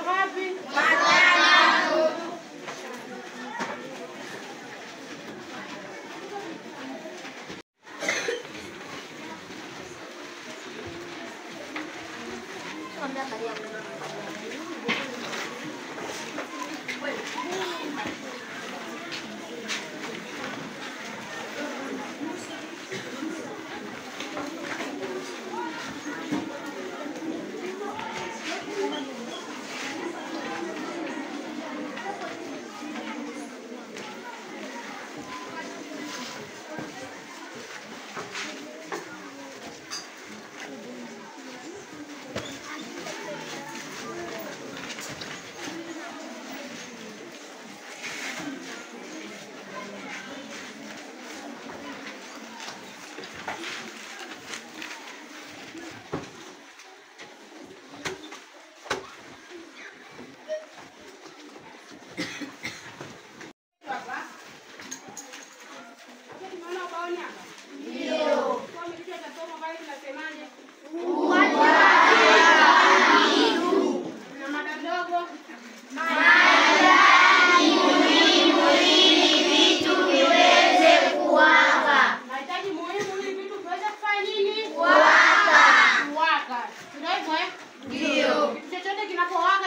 ngapi? 5.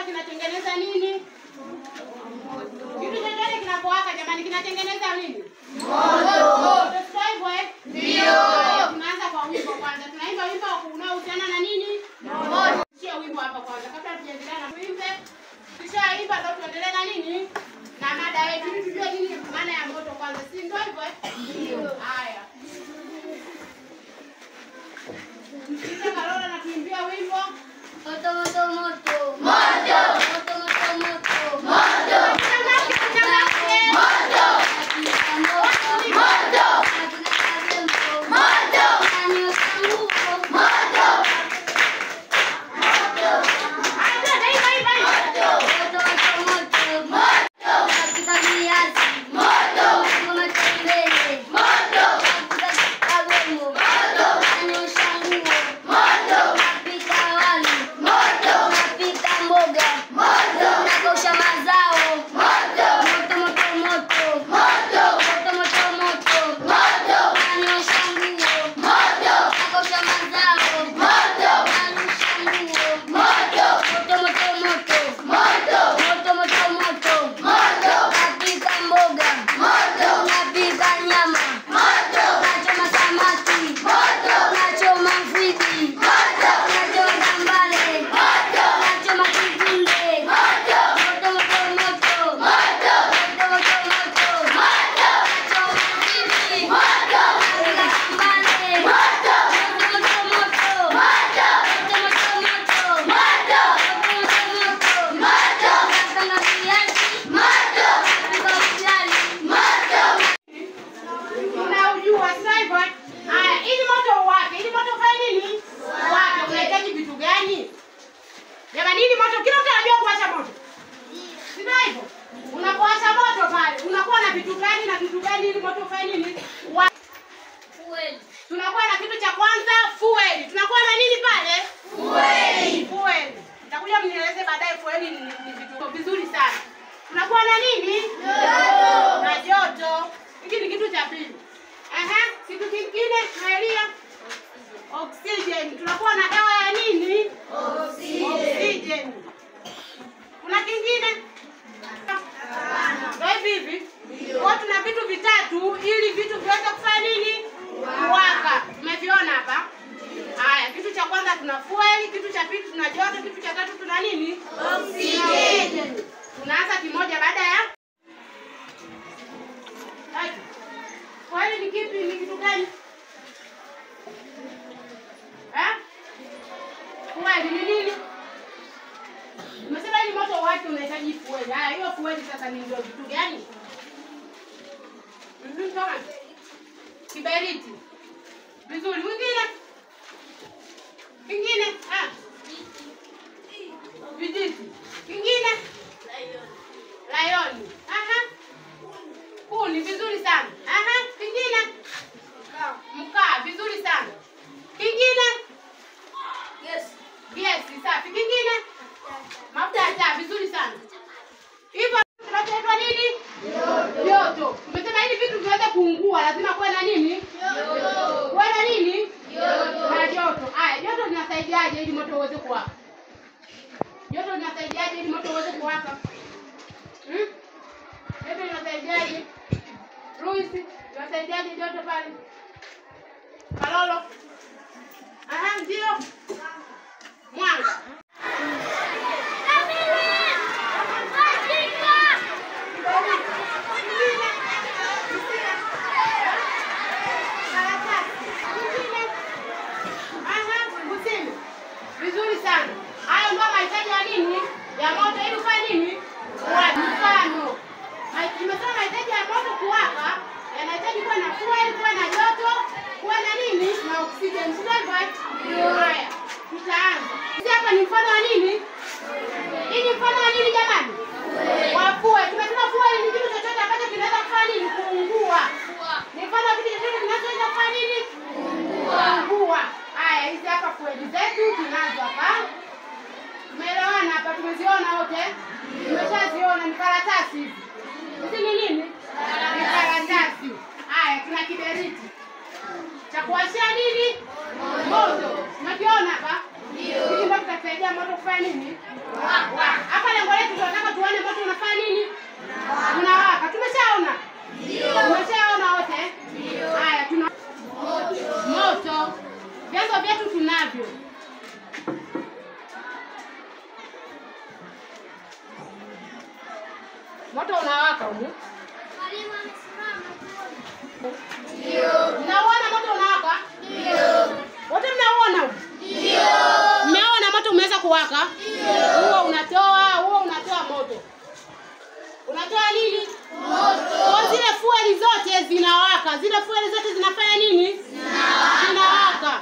Kinatengeneza nini? Kitu chochote kinapowaka jamani kinatengeneza nini? Moto. Ndio. Tunaanza kwa wimbo kwanza. Tunaimba wimbo unaohusiana na nini? Moto. Shia wimbo hapa kwanza kabla tujaendelea na wimbo. Kishaimba ndio tuendelee na nini? Na mada yetu. Tujue nini maana ya moto kwanza. Si ndio hivyo? Ndio. Haya. Msikize Karola na tuimbia wimbo. Moto moto moto. Moto. Moto moto moto. Moto. Tunakuwa na kitu cha kwanza fuel. Tunakuwa na nini pale? Fuel. Nitakuja mnieleze baadaye fuel ni vitu vizuri sana. Tunakuwa na nini? Na joto. Hiki ni kitu cha pili. Kitu kingine tunaelia oxygen. Tunakuwa na hewa ya nini? Oxygen. Kuna kingine? Ndio hivi. Kwa tuna vitu vitatu ili vitu viweze kufanya nini? Kuwaka. Tumeviona hapa? Haya, kitu cha kwanza tuna fuel, kitu cha pili tuna joto, kitu cha tatu tuna nini? Oxygen. Tunaanza kimoja baada ya fuel ni kipi? Ni kitu gani? Fuel ni nini? Umesema ni moto wake unahitaji fuel. Haya, hiyo fuel sasa ni ndio kitu gani? Kama kiberiti. Vizuri. Mwingine? Kingine? Vijiti. Kingine? Lion. Kuni. Vizuri sana. Kingine? Mkaa. Vizuri sana. Kingine? Yes. Safi. Kingine? Mafuta ya taa. Vizuri. kuwaka. Joto linasaidiaje? Ruisi, linasaidiaje joto pale? Kalolo. Aha, ndio. Mwanga. Vizuri sana. Hayo ndio mahitaji ya nini? Ya moto ili ufanye nini? Kwa mfano. Tumesema mahitaji ya moto kuwaka yanahitaji kuwa na fuel, kuwa na joto, kuwa na nini? Na oxygen. Ndio. Haya. Tutaanza. Hizi hapa ni mfano wa nini? Hii ni mfano wa nini jamani? Wa fuel. Tumesema fuel ni kitu chochote ambacho kinaweza kufanya nini? Kuungua. Ni mfano wa kitu chochote kinachoweza kufanya nini? Kuungua. Haya, hizi hapa fuel zetu tunazo hapa. Tumeelewana hapa, tumeziona wote? Tumeshaziona, ni karatasi hizi. Hizi ni nini? Ni karatasi. Haya, tuna kiberiti cha kuwashia nini? Moto. Unakiona hapa? Ndio. Hiki ndio kitasaidia moto kufanya nini? Hapa lengo letu tunataka tuone moto unafanya nini? Unawaka. Tumeshaona? Ndio. Tumeshaona wote? Ndio. Haya, tuna moto. Vyanzo vyetu tunavyo. Moto unawaka huko. Mwalimu amesimama. Ndio. Mnaona moto unawaka? Ndio. Wote mnaona huko? Ndio. Mmeona moto umeweza kuwaka? Ndio. Huo unatoa moto. Unatoa nini? Moto. Kwa zile fueli zote zinawaka. Zile fueli zote zinafanya nini? Zinawaka.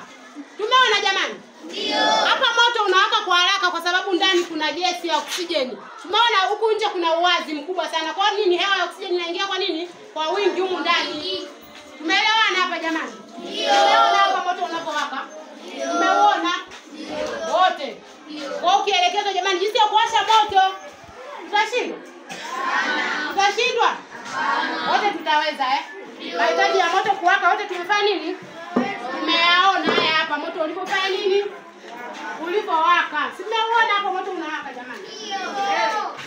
Tumeona jamani? Ndio. Hapa moto unawaka kwa haraka kwa sababu ndani kuna gesi ya oksijeni. Tumeona huku nje kuna uwazi mkubwa sana. Kwa nini hewa ya oksijeni inaingia kwa nini? Kwa wingi humu ndani. Tumeelewana hapa jamani? Ndio. Tumeona hapa moto unapowaka? Ndio. Tumeona? Ndio. Wote. Ndio. Kwa ukielekezwa jamani jinsi ya kuwasha moto. Tutashindwa? Tutashindwa? Wote tutaweza Mahitaji ya moto kuwaka wote tumefanya nini? Tumeyaona haya hapa moto ulipofanya nini? Ulipowaka. Si mnaona hapo moto unawaka jamani?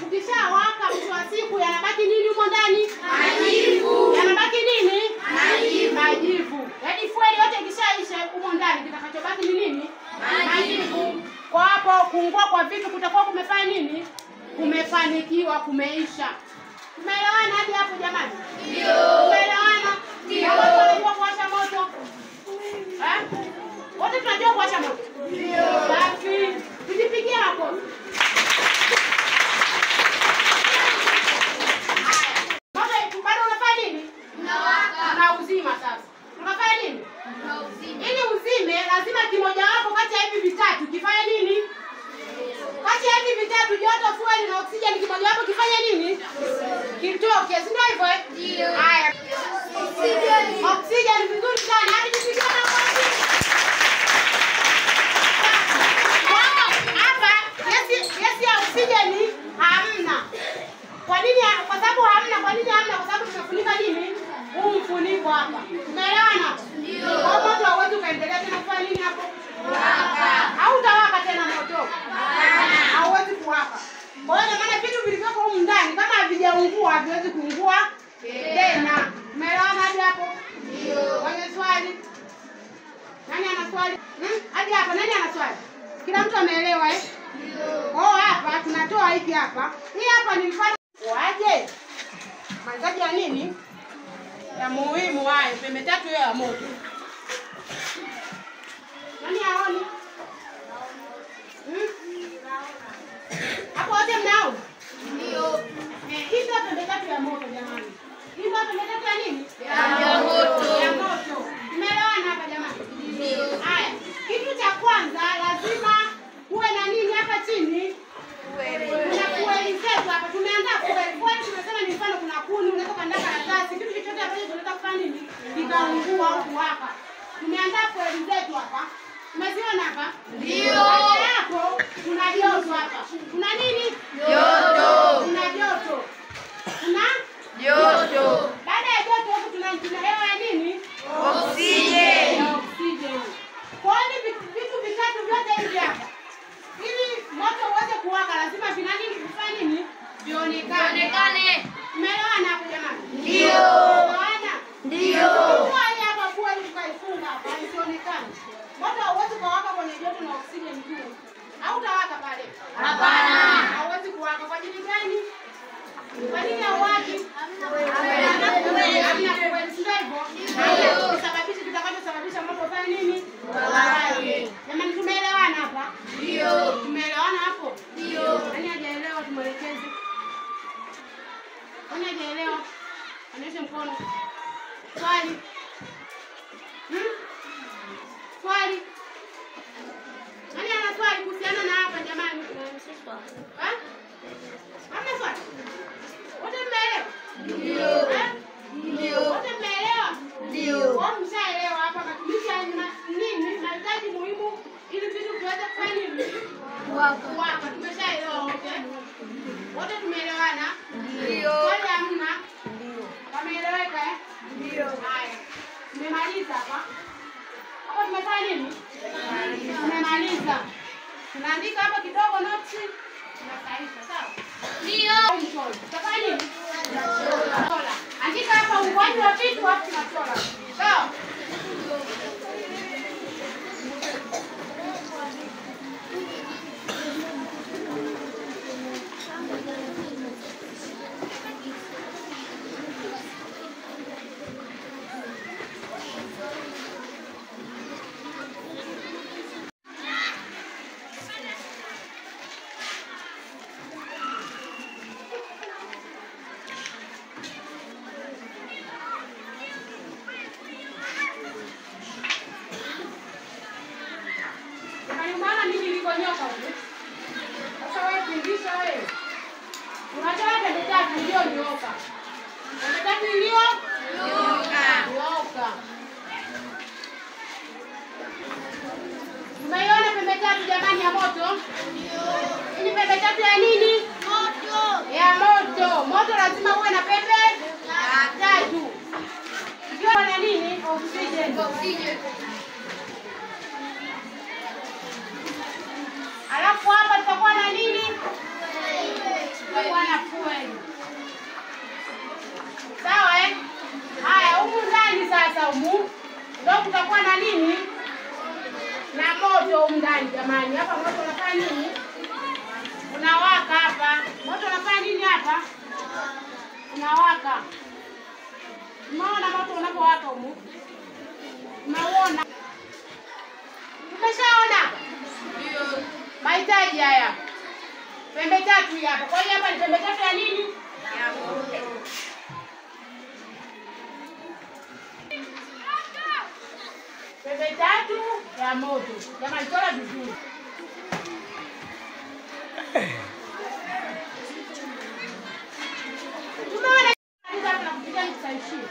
Ukishawaka mwisho wa siku yanabaki nini huko ndani? Majivu. Yanabaki nini? Majivu. Majivu. Yaani fueli yote ikishaisha huko ndani kitakachobaki ni nini? Majivu. Kwa hapo kuungua kwa vitu kutakuwa kumefanya nini? Kumefanikiwa, kumeisha. Tumeelewana hadi hapo jamani? Ndio. Tumeelewana? Ndio. Tunajua kuwasha moto. Wote tunajua kuwasha moto? Ndio. Basi, tujipigie hapo. Moto bado unafanya nini? Unawaka. Na uzima sasa. Unafanya nini? Unauzima. Ili uzime lazima kimoja wapo kati ya hivi vitatu kifanye nini? Kati ya hivi vitatu joto, fueli na oksijeni kimoja wapo kifanye nini? Kitoke. Si ndio hivyo Ndio. Haya. Oksijeni vizuri sana. Hadi tupigie makofi. Hapa gesi ya oksijeni hamna. Kwa nini? Kwa sababu hamna. Kwa nini hamna? Kwa sababu tumefunika nini? Huu mfuniko hapa. Umeelewana? Ndio. Kwa moto hauwezi ukaendelea tena kufanya nini hapo? Kuwaka. Hautawaka tena moto. Hauwezi kuwaka. Kwa hiyo maana vitu vilivyopo huko ndani kama havijaungua haviwezi kuungua tena. Umeelewana hadi hapo? Ndio. Mwenye swali? Nani ana swali? Hadi hapa nani ana swali? Kila mtu ameelewa Ndio. Hapa tunatoa hiki hapa. Hii hapa ni mfano waje. Mahitaji ya nini? Ya muhimu haya, pembe tatu hiyo ya moto. Nani haoni? Hapo wote mnaona? Ndio. Hizo pembe tatu ya moto jamani. Hizo pembe tatu ya nini? Ya moto. Ya moto. Tumeelewana hapa jamani? Ndio. Haya. Kitu cha kwanza lazima kuwe na nini hapa chini? Fueli. Kuna fueli zetu hapa. Tumeandaa fueli. Fueli tumesema ni mfano kuna kuni, unaweza kuandaa karatasi, kitu chochote ambacho tunataka kufanya nini? Kikaungua au kuwaka. Tumeandaa fueli zetu hapa. Tumeziona hapa? Ndio. Hapo kuna joto hapa. Kuna nini? Joto. Kuna joto. Kuna joto. Baada ya joto huko tuna hewa ya nini? Oksijeni. Oksijeni. Kwa hiyo vitu vitatu vyote hivi hapa. Ili moto uweze kuwaka lazima vina nini? Vifanye nini? mkono. Swali. Swali. Nani ana swali kuhusiana na hapa jamani? Ha? Hamna swali? Wote mmeelewa? Ndio. Ndio. Wote mmeelewa? Ndio. Wao mshaelewa hapa matumizi ya nini? Mahitaji muhimu ili vitu viweze kufanya nini? Waka. Tumeshaelewa wote? Wote tumeelewana? Ndio. Swali hamna? Ndio. Wameeleweka eh? Ndio. Haya. Tumemaliza hapa. Hapa tumefanya nini? Tumemaliza. Tunaandika hapa kidogo notes. Tunasahihisha, sawa? Ndio. Tutafanya nini? Tunachora. Andika hapa uwanja wa vitu hapo tunachora. Sawa? Maana mimi nilikonyoka huko. Sasa wewe fundisha wewe. Unataka pembe tatu iliyonyoka. Pembe tatu iliyonyoka. Umeiona pembe tatu jamani ya moto? Ndio. Hii pembe tatu ya nini? Moto. Ya moto. Moto lazima uwe na pembe tatu. Ikiwa na nini? Oxygen. Alafu hapa tutakuwa na nini? Tutakuwa na fuel. Sawa eh? Haya, humu ndani sasa humu ndio kutakuwa na nini? Na moto humu ndani jamani. Hapa moto unafanya nini? Unawaka hapa. Moto unafanya nini hapa? Unawaka. Unaona moto unapowaka humu? Unaona? Umeshaona? Ndio. Mahitaji haya. Pembe tatu hapa. Kwa hiyo hapa ni pembe tatu ya nini? Ya moto. Pembe tatu ya moto. Jamani chora vizuri. Tumeona hizo tunakupiga nisaishie.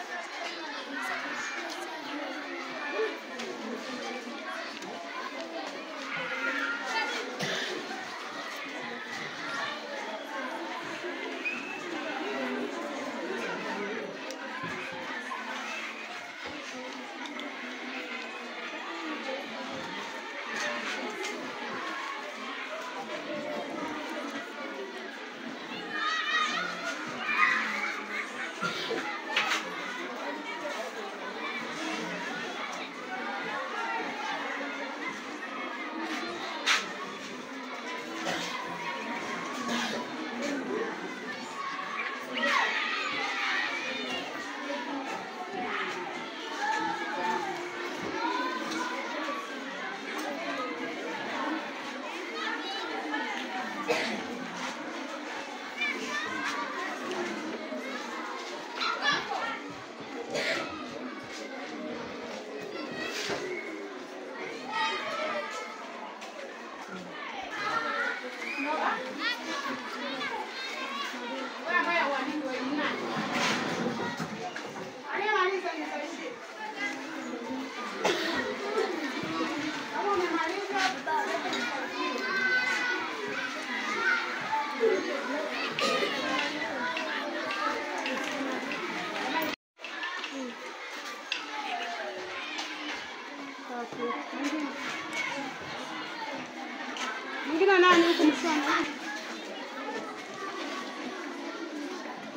Mwingine nani huko msana?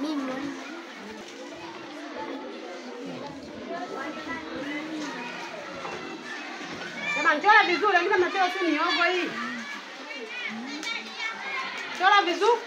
Mimi. Jamani chora vizuri, lakini mnachora si miogo hii. Chora vizuri.